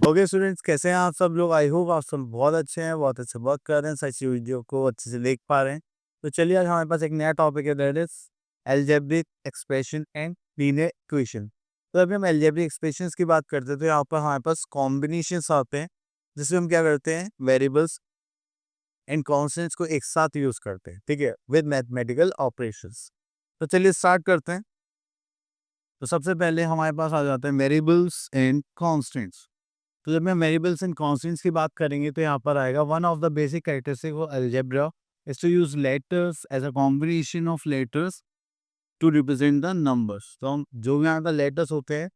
Okay students, कैसे हैं आप सब लोग? आई होप आप सब बहुत अच्छे हैं, बहुत अच्छे वर्क कर रहे हैं, सच वीडियो को अच्छे से देख पा रहे हैं। तो चलिए, आज हमारे पास एक नया टॉपिक है, that is algebraic expression and linear equation. तो अभी हम अलजेब्रिक एक्सप्रेशंस की बात करते हैं, तो यहाँ पर हमारे पास कॉम्बिनेशंस आते हैं, जिसमें हम क्या करते हैं, वेरिएबल्स एंड कॉन्स्टेंट्स को एक साथ यूज करते हैं, ठीक है, विद मैथमेटिकल ऑपरेशंस। तो चलिए स्टार्ट करते हैं। तो सबसे पहले हमारे पास आ जाते हैं वेरिएबल्स एंड कॉन्स्टेंट्स। तो जब मैं वेरिएबल्स एंड कांस्टेंट्स की बात करेंगे, तो यहाँ पर आएगा one of the basic characteristic of algebra is to use letters as a combination of letters to represent the numbers. तो हम जो भी यहाँ पर लेटर्स होते हैं,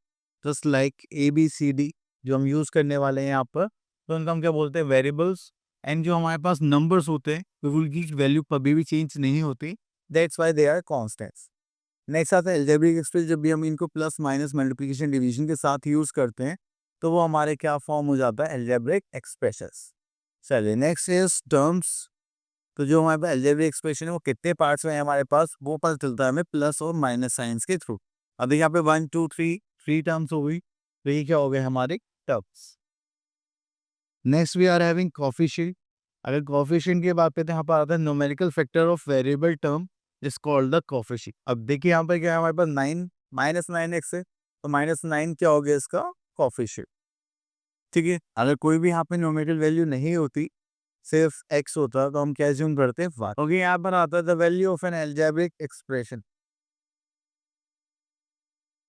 जस्ट लाइक ABCD, जो हम यूज करने वाले हैं यहाँ पर, तो उनका हम क्या बोलते हैं, वेरिएबल्स। एंड जो हमारे पास नंबर्स होते हैं, उनकी वैल्यू कभी भी चेंज नहीं होती, that's why they are constants. Next आता है अलजेब्रिक एक्सप्रेशन। जब भी हम इनको प्लस माइनस मल्टीप्लिकेशन डिवीजन के साथ यूज करते हैं, तो वो हमारे क्या फॉर्म हो जाता है, अलजेब्रिक एक्सप्रेशंस। चलिए नेक्स्ट इज टर्म्स। तो जो हमारे पास अलजेब्रिक एक्सप्रेशन है, वो कितने पार्ट्स में है हमारे पास, वो पता चलता है हमें प्लस और माइनस साइंस के थ्रू। अब यहाँ पे 1 2 3 3 टर्म्स हो गई, तो ये क्या हो गए हमारे terms. Next we are having coefficient. अगर कोफिशिएंट की बात करते हैं, यहाँ पर आता है numerical factor of variable term is called the coefficient. अब देखिए यहाँ पर क्या है, हमारे पास 9 -9x है, तो -9 क्या हो गया इसका कोफिशिएंट, ठीक है। अगर कोई भी यहाँ पे न्यूमेरिकल वैल्यू नहीं होती, सिर्फ x होता, तो हम क्या अज्यूम करते हैं, 1। ओके, यहाँ पर आता है the value of N algebraic expression.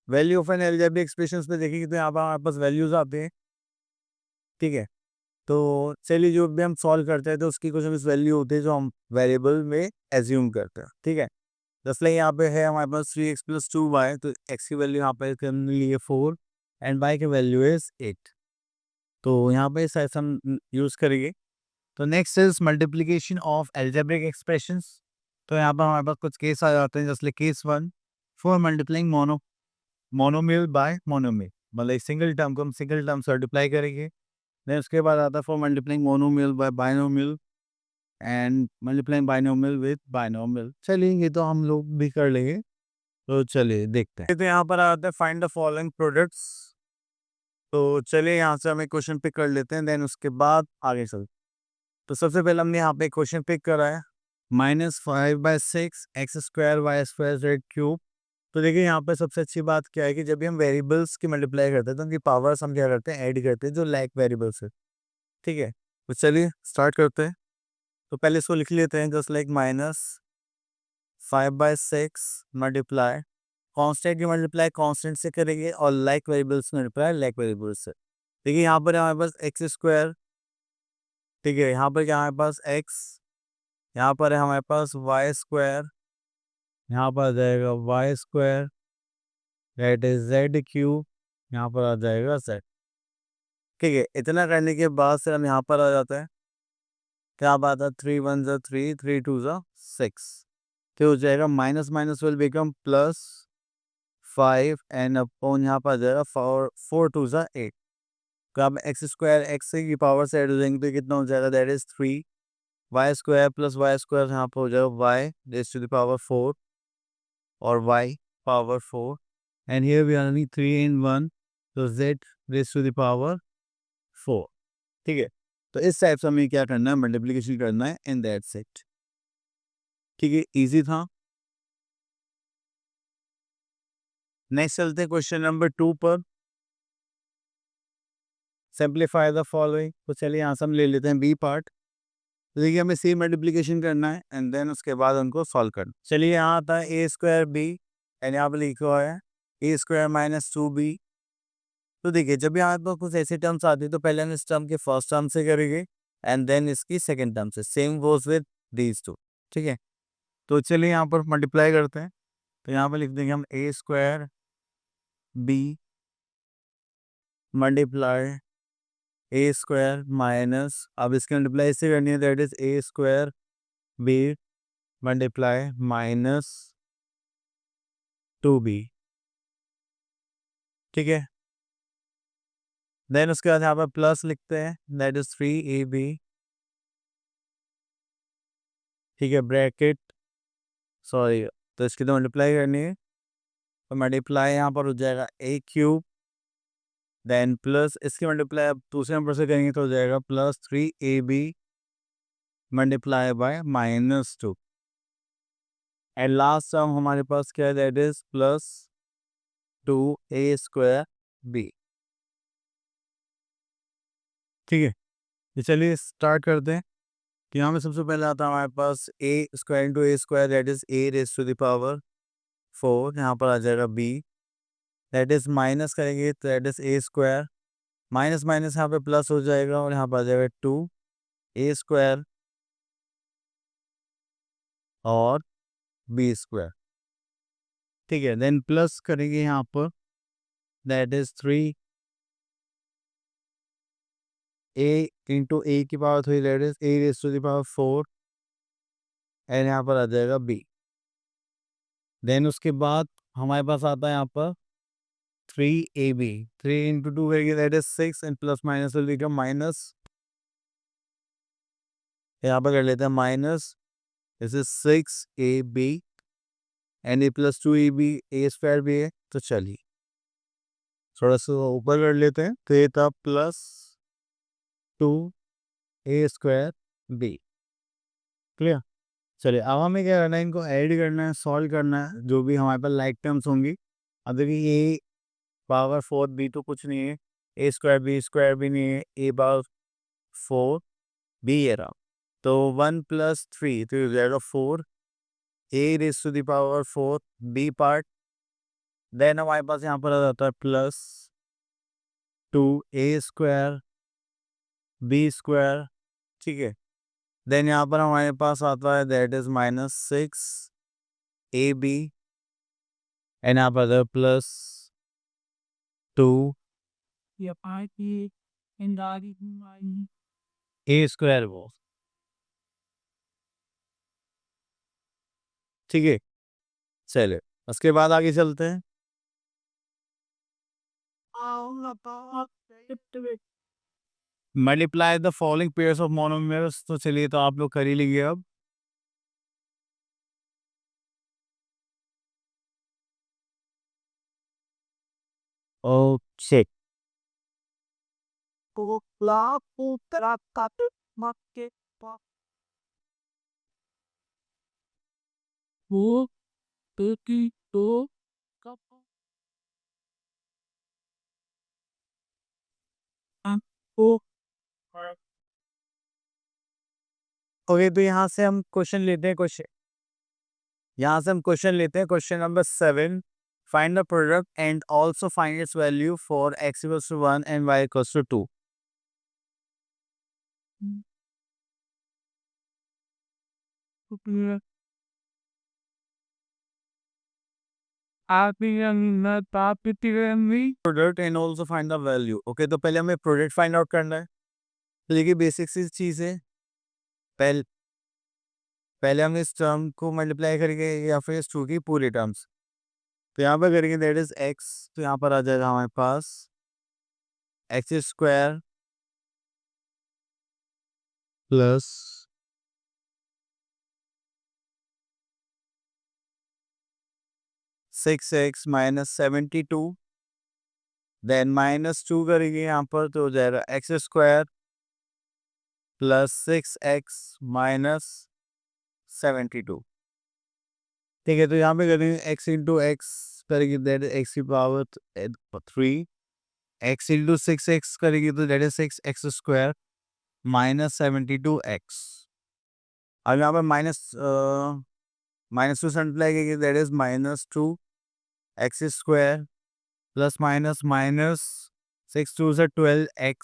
Value of N algebraic expression पे देखेंगे, तो यहाँ पर हमारे पास वैल्यूज आते हैं, ठीक है। तो चलिए, जो भी हम सॉल्व करते हैं, तो उसकी कुछ इस वैल्यू होती है जो हम वेरिएबल में एज्यूम करते हैं, ठीक है। जैसे यहाँ पे है हमारे पास 3x + 2y, तो x की वैल्यू यहाँ पे हमने ली है 4 एंड y की वैल्यू इज 8। तो यहाँ पे इस ऐसा हम यूज करेंगे। तो next is multiplication of algebraic expressions. तो यहाँ पर हमारे पास कुछ केस आ जाते हैं, जैसे case 1 for multiplying monomial by monomial, मतलब सिंगल टर्म को हम सिंगल टर्म से मल्टीप्लाई करेंगे। देन उसके बाद आता है for multiplying monomial by binomial and multiplying binomial with binomial. चलिए, ये तो हम लोग भी कर लेंगे, तो चलिए देखते हैं। तो यहाँ पर आता है फाइंड द फॉलोइंग प्रोडक्ट्स। तो चलिए यहाँ से हम एक क्वेश्चन पिक कर लेते हैं, देन उसके बाद आगे चलते। तो सबसे पहले हमने यहाँ पे क्वेश्चन पिक करा है, -5/6 x² y² z³। तो देखिए यहाँ पे सबसे अच्छी बात क्या है कि जब भी हम वेरिएबल्स की मल्टीप्लाई करते हैं, तो उनकी पावर्स हम क्या करते हैं, ऐड करते हैं, जो लाइक वेरिएबल्स है, ठीक है। तो चलिए स्टार्ट करते हैं। तो पहले इसको लिख लेते हैं, जस्ट लाइक -5/6 मल्टीप्लाई कांस्टेंट की मल्टीप्लाई कांस्टेंट से करेंगे, और like variables multiply like variables से। देखिए यहाँ पर हमारे पास x², ठीक है। यहाँ पर क्या हमारे पास x, यहाँ पर है हमारे पास y², यहाँ पर आ जाएगा y², दैट इज z³, यहाँ पर आ जाएगा z, ठीक है। इतना करने के बाद से हम यहाँ पर आ जाते हैं, क्या बात है, 3 1 ज़ा 3 3 2 ज़ा 6, तो हो जाएगा minus minus will become +5 and upon यहाँ पर आ जाएगा 4 4 2 ज़ा 8। तो अब x² x की पावर से ऐड हो जाएंगे, तो कितना हो जाएगा, दैट इज 3 y² + y² यहाँ पर हो जाएगा y raise to the power 4 और y power 4 and here we are only 3 in 1, तो z raise to the power 4, ठीक है। तो इस टाइप से हमें क्या करना है, मल्टीप्लिकेशन करना है, एंड दैट्स इट, ठीक है, इजी था। नेक्स्ट चलते हैं क्वेश्चन नंबर 2 पर। Simplify the following. तो चलिए यहाँ से हम ले लेते हैं बी पार्ट। तो देखिए, हमें सी मल्टीप्लिकेशन करना है, एंड देन उसके बाद उनको सॉल्व करना। चलिए यहाँ आता है a²b, एंड यहाँ पर लिखा हुआ है a² - 2b। तो देखिए, जब यहाँ पर कुछ ऐसे टर्म्स आते हैं, तो पहले हम इस टर्म के फर्स्ट टर्म से करेंगे, एंड देन इसकी सेकेंड टर्म से। Same goes with these two, ठीक है। तो चलिए यहाँ पर मल्टीप्लाई करते हैं। तो यहाँ पर लिख देंगे हम a² b multiply a² minus, अब इसके मल्टीप्लाई इससे करनी है, that is a² b multiply -2b, ठीक है। देन उसके बाद यहाँ पर प्लस लिखते हैं, दैट इज 3ab, ठीक है, ब्रैकेट सॉरी, तो इसकी तो मल्टीप्लाई करनी है, तो मल्टीप्लाई यहाँ पर हो जाएगा ए क्यूब, देन प्लस इसकी मल्टीप्लाई अब दूसरे नंबर से करेंगे तो हो जाएगा plus 3ab multiply by -2, and last term हमारे पास क्या है, दैट इज प्लस 2a²b। ठीक है, तो चलिए स्टार्ट करते हैं। कि यहाँ में सबसे पहले आता है हमारे पास a² दैट इज a⁴, यहाँ पर आ जाएगा b, दैट इज माइनस करेंगे तो that is a², minus minus यहाँ पे प्लस हो जाएगा और यहाँ पर आ जाएगा 2a² और b²। ठीक है, देन प्लस करेंगे यहाँ पर, दैट इज 3a की power 3 that is a⁴, and यहाँ पर आ जाएगा b। देन उसके बाद हमारे पास आता है यहाँ पर 3ab, 3 × 2 करेंगे that is 6, and plus minus will become minus, यहाँ पर कर लेते हैं minus, this is 6ab and A plus 2ab, a² भी है, तो चलिए थोड़ा सा ऊपर कर लेते हैं, तो ये था प्लस 2a²b। क्लियर। चलिए अब हमें क्या करना है, इनको ऐड करना है, सॉल्व करना है, जो भी हमारे पास लाइक टर्म्स होंगी। अब देखिए a⁴ b तो कुछ नहीं है, a² b² भी नहीं है, a⁴ b ये रहा, तो 1 + 3 तो ये हो जाएगा 4, a⁴ b पार्ट, देन हमारे पास यहाँ पर आ जाता है प्लस 2a² b²। ठीक है, देन यहाँ पर हमारे पास आता है दैट इज -6ab, एंड यहाँ पर प्लस 2 a² वो। ठीक है, चलिए उसके बाद आगे चलते हैं। Multiply the following pairs of monomers, तो चलिए तो आप लोग कर ही लीजिए अब। ओके, ओके, तो यहाँ से हम क्वेश्चन लेते हैं, question number 7। Find the product and also find its value for x=1 and y=2। Product and also find the value. Okay, तो पहले हमें प्रोडक्ट फाइंड आउट करना है। तो देखिए बेसिक सी चीज़ है, पहले पहले हम इस टर्म को मल्टीप्लाई करेंगे या फिर इस 2 की पूरी टर्म्स, तो यहाँ पर करेंगे दैट इज x, तो यहाँ पर आ जाएगा हमारे पास x² प्लस 6x - 72, देन -2 करेंगे यहाँ पर तो हो जाएगा x² प्लस 6x - 72। ठीक है, तो यहाँ पे करेंगे x × x करेंगे that is x⁴, x × 6x करेंगे तो दैट इज 6x² - 72x। अब यहाँ पर -2 से मल्टीप्लाई करेंगे that is -2x² plus minus minus 6 × 2 = 12x,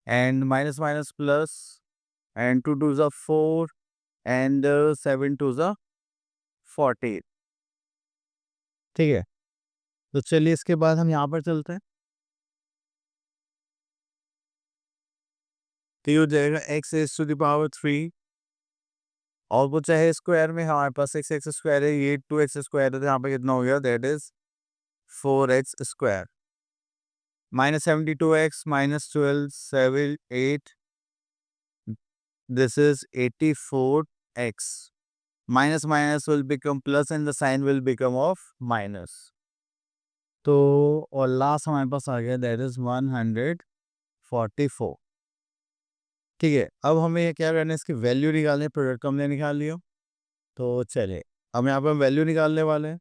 and minus minus plus, and 2 × 2 = 4, and 7 × 2 = 14। ठीक है, तो चलिए इसके बाद हम यहाँ पर चलते हैं। तो ये हो जाएगा x⁴, और वो चाहे स्क्वायर में हमारे पास 6x² है, ये 2x² है, तो यहाँ पे कितना हो गया, that is 4x², -72x -12 7 8, this is 84x। Minus minus will become plus and the sign will become of minus. तो और लास्ट हमारे पास आ गया दैट इज 144। ठीक है, अब हमें ये क्या करना है, इसकी वैल्यू निकालनी है। प्रोडक्ट को हमने निकाल लिया, तो चलिए अब यहाँ पे हम वैल्यू निकालने वाले हैं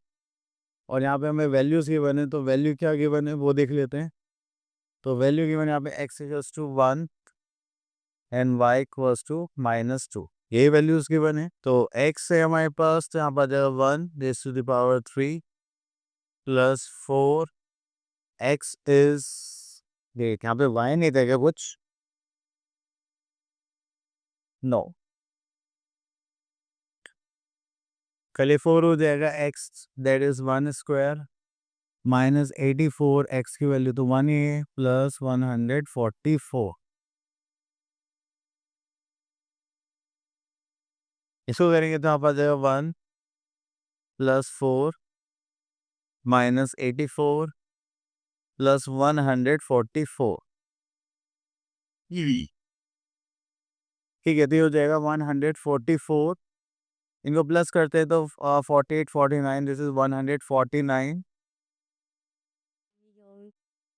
और यहाँ पे हमें वैल्यूज गिवन है, तो वैल्यू क्या गिवन है वो देख लेते हैं। तो वैल्यू गिवन है यहाँ पे x equals to 1 and y equals to -2, यही वैल्यूज गिवन है। तो x है हमारे पास, तो यहाँ पर आ जाएगा 1 raise to the power 3 plus 4, x is, देख यहाँ पे y नहीं देगा कुछ, नो, कल 4 हो जाएगा, x that is 1 square -84, x की वैल्यू तो 1 ही है, प्लस 144। इसको करेंगे तो यहाँ पर आ जाएगा 1 प्लस 4 -84 प्लस 144। ठीक है, तो ये हो जाएगा 144, इनको प्लस करते हैं तो 48 49, दिस इज 149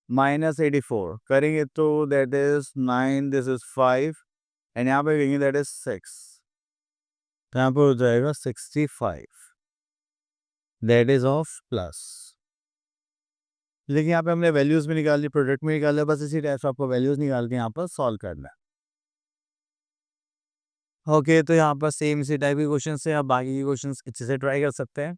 -84 करेंगे तो that is 9, this is 5 and यहाँ पे करेंगे दैट इज 6, तो यहाँ पे हो जाएगा 65, दैट इज ऑफ प्लस। लेकिन यहाँ पे हमने वैल्यूज भी निकाल ली, प्रोडक्ट में निकाल लिया, बस इसी टाइप से आपको वैल्यूज निकाल के यहाँ पर सॉल्व करना है। ओके, तो यहाँ पर सेम इसी टाइप के क्वेश्चन से आप बाकी के क्वेश्चन अच्छे से ट्राई कर सकते हैं।